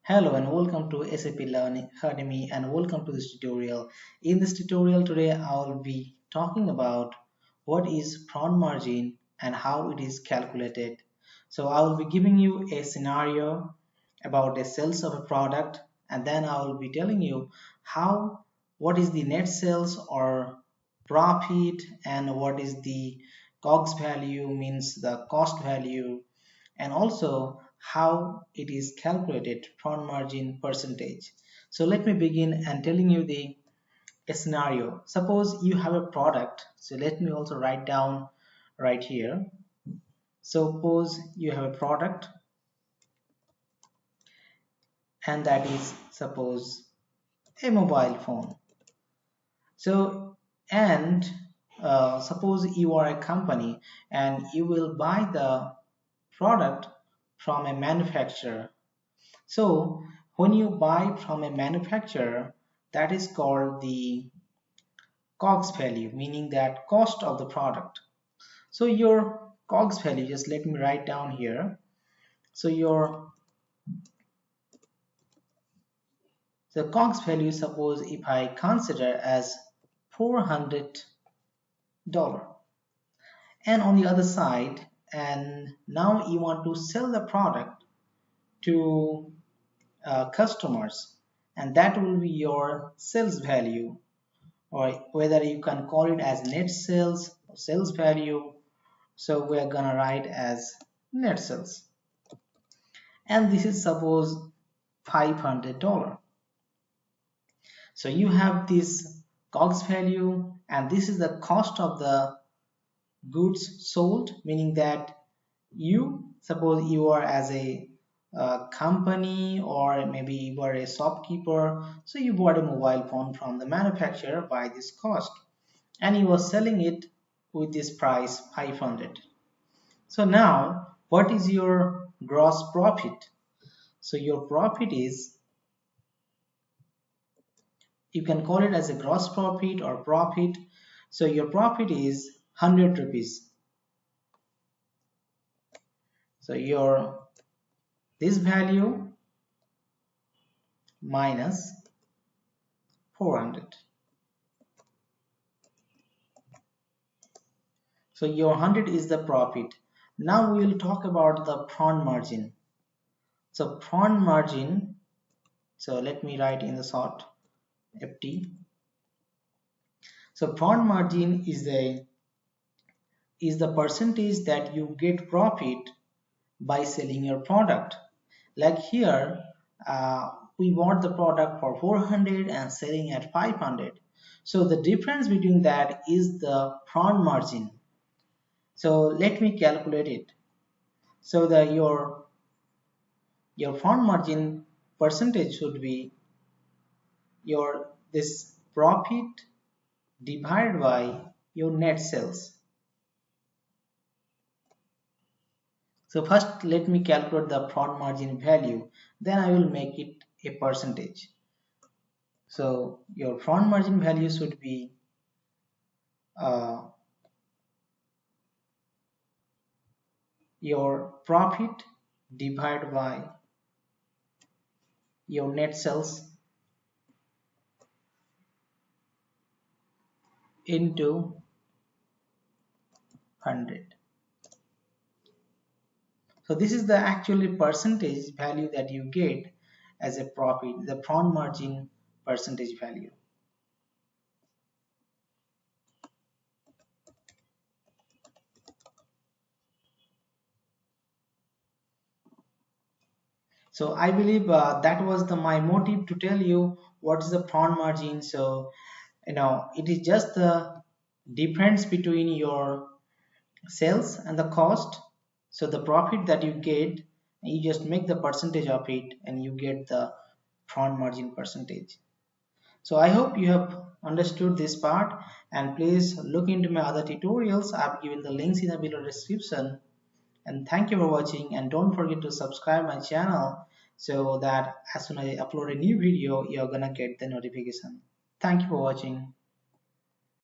Hello and welcome to SAP Learning Academy and welcome to this tutorial. In this tutorial today I will be talking about what is profit margin and how it is calculated. So I will be giving you a scenario about the sales of a product, and then I will be telling you what is the net sales or profit, and what is the cogs value, means the cost value, and also how it is calculated profit margin percentage. So let me begin and telling you the a scenario. Suppose you have a product. So let me also write down right here. Suppose you have a product, and that is suppose a mobile phone. So and suppose you are a company and you will buy the product from a manufacturer. So when you buy from a manufacturer, that is called the COGS value, meaning that cost of the product. So your COGS value, just let me write down here. So the COGS value, suppose if I consider as $400, and on the other side, and now you want to sell the product to customers, and that will be your sales value, or whether you can call it as net sales or sales value. So we are gonna write as net sales, and this is suppose $500. So you have this COGS value, and this is the cost of the goods sold, meaning that you suppose you are as a company, or maybe you are a shopkeeper, so you bought a mobile phone from the manufacturer by this cost, and you are selling it with this price 500. So now what is your gross profit? So your profit is, you can call it as a gross profit or profit. So your profit is 100 rupees. So your this value minus 400. So your 100 is the profit. Now we will talk about the profit margin. So profit margin, so let me write in the short FT. So profit margin is the percentage that you get profit by selling your product. Like here, we bought the product for 400 and selling at 500. So the difference between that is the profit margin. So let me calculate it. So that your profit margin percentage should be this profit divided by your net sales. So first let me calculate the profit margin value, then I will make it a percentage. So your profit margin value should be your profit divided by your net sales into 100. So this is the actually percentage value that you get as a profit, the profit margin percentage value. So I believe that was my motive to tell you what is the profit margin. So it is just the difference between your sales and the cost. So the profit that you get, you just make the percentage of it and you get the profit margin percentage. So I hope you have understood this part, and please look into my other tutorials. I've given the links in the below description. And thank you for watching, and don't forget to subscribe my channel so that as soon as I upload a new video, you're gonna get the notification. Thank you for watching.